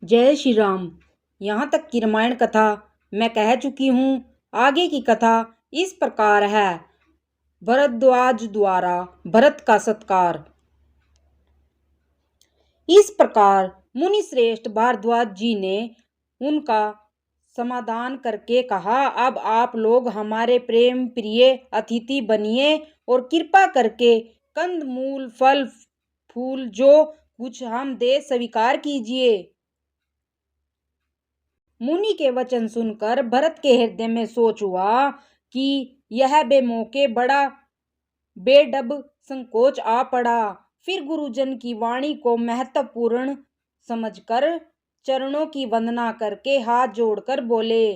जय श्री राम। यहाँ तक की रामायण कथा मैं कह चुकी हूँ। आगे की कथा इस प्रकार है। भरद्वाज द्वारा भरत का सत्कार। इस प्रकार मुनि श्रेष्ठ भारद्वाज जी ने उनका समाधान करके कहा, अब आप लोग हमारे प्रेम प्रिय अतिथि बनिए और कृपा करके कंद मूल फल फूल जो कुछ हम दे स्वीकार कीजिए। मुनि के वचन सुनकर भरत के हृदय में सोच हुआ कि यह बेमौके बड़ा बेडब संकोच आ पड़ा। फिर गुरुजन की वाणी को महत्वपूर्ण समझकर चरणों की वंदना करके हाथ जोड़कर बोले,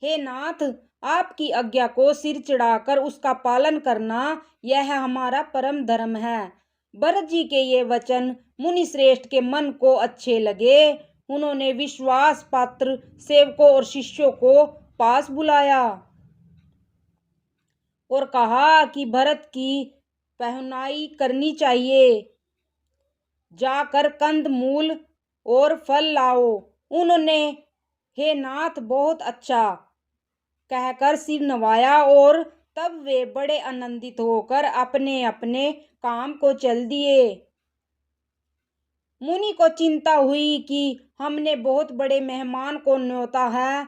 हे नाथ, आपकी आज्ञा को सिर चढ़ाकर उसका पालन करना यह हमारा परम धर्म है। भरत जी के ये वचन मुनि श्रेष्ठ के मन को अच्छे लगे। उन्होंने विश्वास पात्र सेवकों और शिष्यों को पास बुलाया और कहा कि भरत की पहनाई करनी चाहिए। जाकर कंद मूल और फल लाओ। उन्होंने हे नाथ बहुत अच्छा कहकर सिर नवाया और तब वे बड़े आनंदित होकर अपने अपने काम को चल दिए। मुनि को चिंता हुई कि हमने बहुत बड़े मेहमान को न्योता है।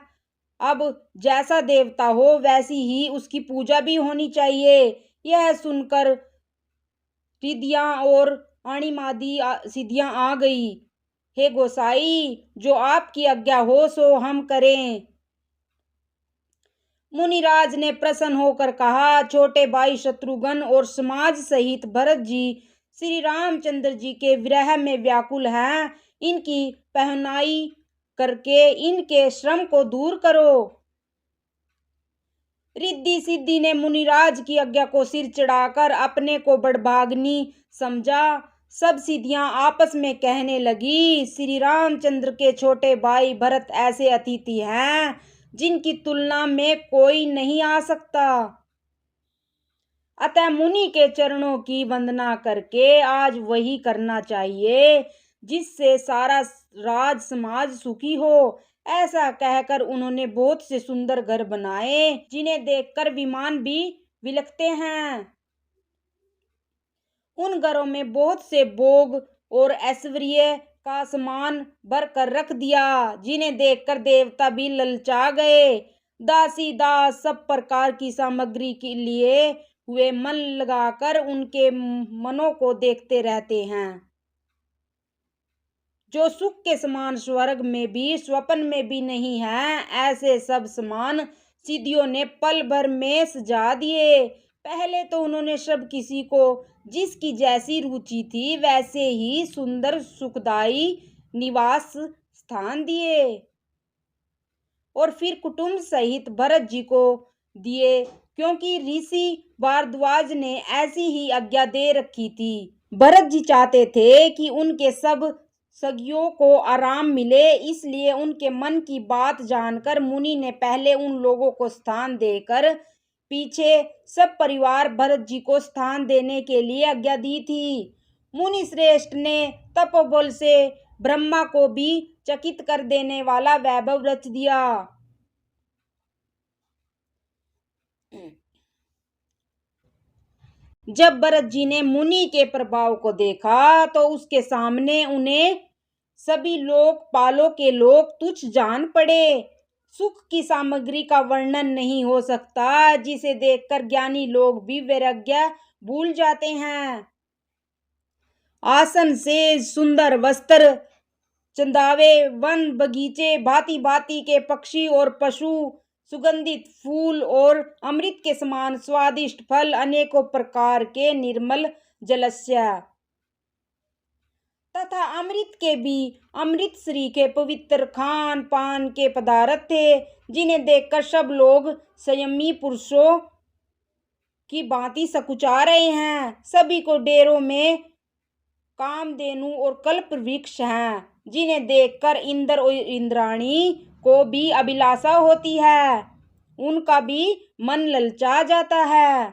अब जैसा देवता हो वैसी ही उसकी पूजा भी होनी चाहिए। यह सुनकर रिद्धियां और अणिमादी सिद्धियां आ गई। हे गोसाई, जो आपकी आज्ञा हो सो हम करें। मुनिराज ने प्रसन्न होकर कहा, छोटे भाई शत्रुघ्न और समाज सहित भरत जी श्री रामचंद्र जी के विरह में व्याकुल हैं। इनकी पहनाई करके इनके श्रम को दूर करो। रिद्धि सिद्धि ने मुनिराज की आज्ञा को सिर चढ़ाकर अपने को बड़भाग्नि समझा। सब सिद्धियां आपस में कहने लगी, श्री रामचंद्र के छोटे भाई भरत ऐसे अतिथि हैं जिनकी तुलना में कोई नहीं आ सकता। अतः मुनि के चरणों की वंदना करके आज वही करना चाहिए जिससे सारा राज समाज सुखी हो। ऐसा कहकर उन्होंने बहुत से सुंदर घर बनाए जिन्हें देखकर विमान भी विलखते हैं। उन घरों में बहुत से भोग और ऐश्वर्य का सामान भर कर रख दिया जिन्हें देखकर देवता भी ललचा गए। दासी दास सब प्रकार की सामग्री के लिए हुए मन लगाकर उनके मनों को देखते रहते हैं। जो सुख के समान स्वर्ग में भी स्वप्न में भी नहीं है, ऐसे सब समान सिद्धियों ने पल भर में सजा दिए। पहले तो उन्होंने सब किसी को जिसकी जैसी रुचि थी वैसे ही सुंदर सुखदायी निवास स्थान दिए और फिर कुटुंब सहित भरत जी को दिए, क्योंकि ऋषि भारद्वाज ने ऐसी ही आज्ञा दे रखी थी। भरत जी चाहते थे कि उनके सब सखियों को आराम मिले, इसलिए उनके मन की बात जानकर मुनि ने पहले उन लोगों को स्थान देकर पीछे सब परिवार भरत जी को स्थान देने के लिए आज्ञा दी थी। मुनि श्रेष्ठ ने तपोबल से ब्रह्मा को भी चकित कर देने वाला वैभव रच दिया। जब भरत जी ने मुनि के प्रभाव को देखा तो उसके सामने उन्हें सभी लोकपालों के लोग तुच्छ जान पड़े। सुख की सामग्री का वर्णन नहीं हो सकता जिसे देखकर ज्ञानी लोग भी वैराग्य भूल जाते हैं। आसन से सुंदर वस्त्र, चंदावे, वन बगीचे, भांति भांति के पक्षी और पशु, सुगंधित फूल और अमृत के समान स्वादिष्ट फल, अनेकों प्रकार के निर्मल जलस्य तथा अमृत के भी अमृत श्री के पवित्र खान पान के पदार्थ थे, जिन्हें देखकर सब लोग संयमी पुरुषों की भांति सकुचा रहे हैं। सभी को डेरों में कामधेनु और कल्प वृक्ष हैं, जिन्हें देखकर इंद्र और इंद्राणी को भी अभिलाषा होती है, उनका भी मन ललचा जाता है।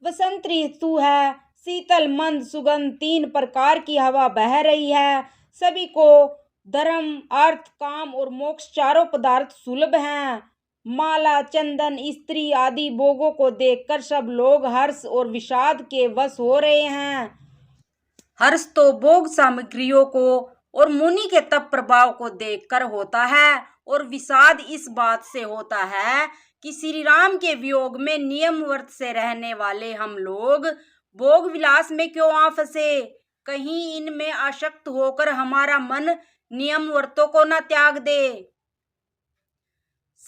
वसंत ऋतु है, शीतल मंद सुगंध 3 प्रकार की हवा बह रही है। सभी को धर्म, अर्थ, काम और मोक्ष चारों पदार्थ सुलभ हैं। माला, चंदन, स्त्री आदि भोगों को देखकर सब लोग हर्ष और विषाद के वश हो रहे हैं। हर्ष तो भोग सामग्रियों को और मुनि के तप प्रभाव को देखकर होता है और विषाद इस बात से होता है कि श्री राम के वियोग में नियम व्रत से रहने वाले हम लोग भोग विलास में क्यों आ फंसे। कहीं इनमें आसक्त होकर हमारा मन नियम व्रतों को न त्याग दे।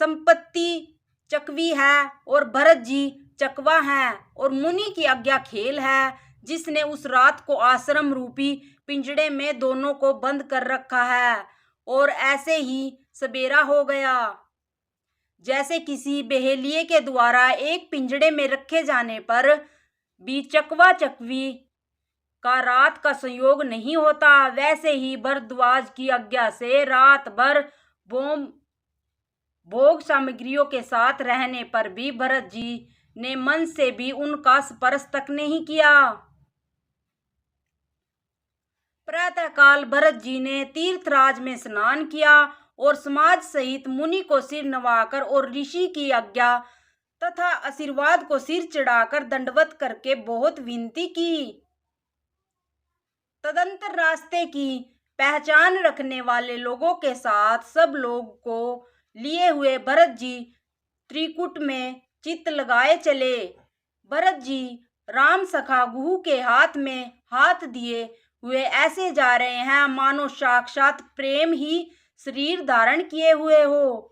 संपत्ति चकवी है और भरत जी चकवा है और मुनि की आज्ञा खेल है, जिसने उस रात को आश्रम रूपी पिंजड़े में दोनों को बंद कर रखा है और ऐसे ही सवेरा हो गया। जैसे किसी बहेलिये के द्वारा एक पिंजड़े में रखे जाने पर भी चकवा चकवी का रात का संयोग नहीं होता, वैसे ही भरद्वाज की आज्ञा से रात भर भोग सामग्रियों के साथ रहने पर भी भरत जी ने मन से भी उनका स्पर्श तक नहीं किया। प्रातःकाल भरत जी ने तीर्थराज में स्नान किया और समाज सहित मुनि को सिर नवाकर और ऋषि की आज्ञा तथा आशीर्वाद को सिर चढ़ाकर दंडवत करके बहुत विनती की। तदंतर रास्ते की पहचान रखने वाले लोगों के साथ सब लोग को लिए हुए भरत जी त्रिकुट में चित्त लगाए चले। भरत जी राम सखा गुहू के हाथ में हाथ दिए हुए ऐसे जा रहे हैं मानो साक्षात प्रेम ही शरीर धारण किए हुए हो।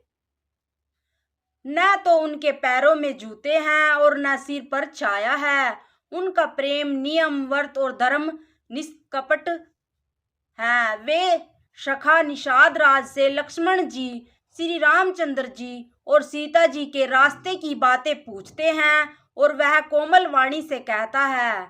न तो उनके पैरों में जूते हैं और न सिर पर छाया है। उनका प्रेम नियम व्रत और धर्म निष्कपट है। वे सखा निषाद राज से लक्ष्मण जी, श्री रामचंद्र जी और सीता जी के रास्ते की बातें पूछते हैं और वह कोमल वाणी से कहता है।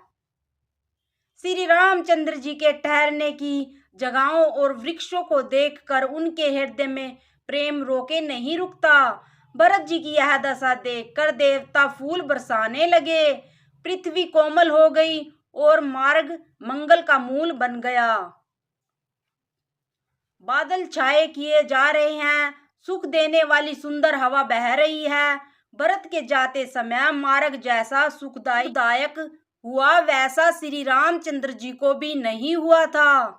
श्री रामचंद्र जी के ठहरने की जगहों और वृक्षों को देखकर उनके हृदय में प्रेम रोके नहीं रुकता। भरत जी की यह दशा देखकर देवता फूल बरसाने लगे, पृथ्वी कोमल हो गई और मार्ग मंगल का मूल बन गया। बादल छाए किए जा रहे हैं, सुख देने वाली सुंदर हवा बह रही है। भरत के जाते समय मार्ग जैसा सुखदायक हुआ वैसा श्री रामचंद्र जी को भी नहीं हुआ था।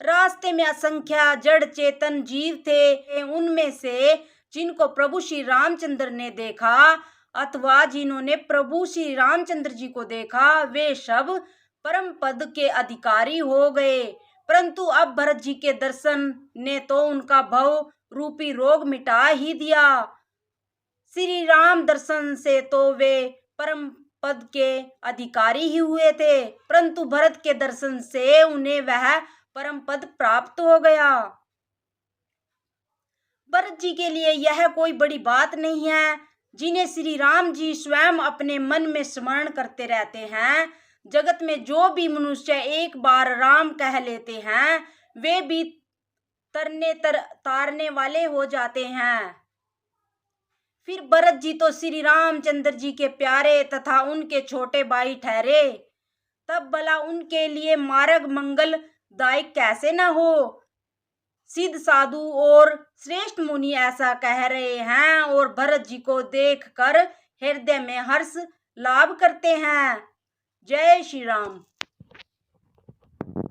रास्ते में असंख्य जड़ चेतन जीव थे। उनमें से जिनको प्रभु श्री रामचंद्र ने देखा अथवा जिन्होंने प्रभु श्री रामचंद्र जी को देखा वे सब परम पद के अधिकारी हो गए। परंतु अब भरत जी के दर्शन ने तो उनका भव रूपी रोग मिटा ही दिया। श्री राम दर्शन से तो वे परम पद के अधिकारी ही हुए थे, परंतु भरत के दर्शन से उन्हें वह परम पद प्राप्त हो गया। भरत जी के लिए यह कोई बड़ी बात नहीं है, जिन्हें श्री राम जी स्वयं अपने मन में स्मरण करते रहते हैं। जगत में जो भी मनुष्य एक बार राम कह लेते हैं वे भी तारने वाले हो जाते हैं। फिर भरत जी तो श्री रामचंद्र जी के प्यारे तथा उनके छोटे भाई ठहरे, तब भला उनके लिए मार्ग मंगल दायक कैसे न हो। सिद्ध साधु और श्रेष्ठ मुनि ऐसा कह रहे हैं और भरत जी को देखकर हृदय में हर्ष लाभ करते हैं। जय श्री राम।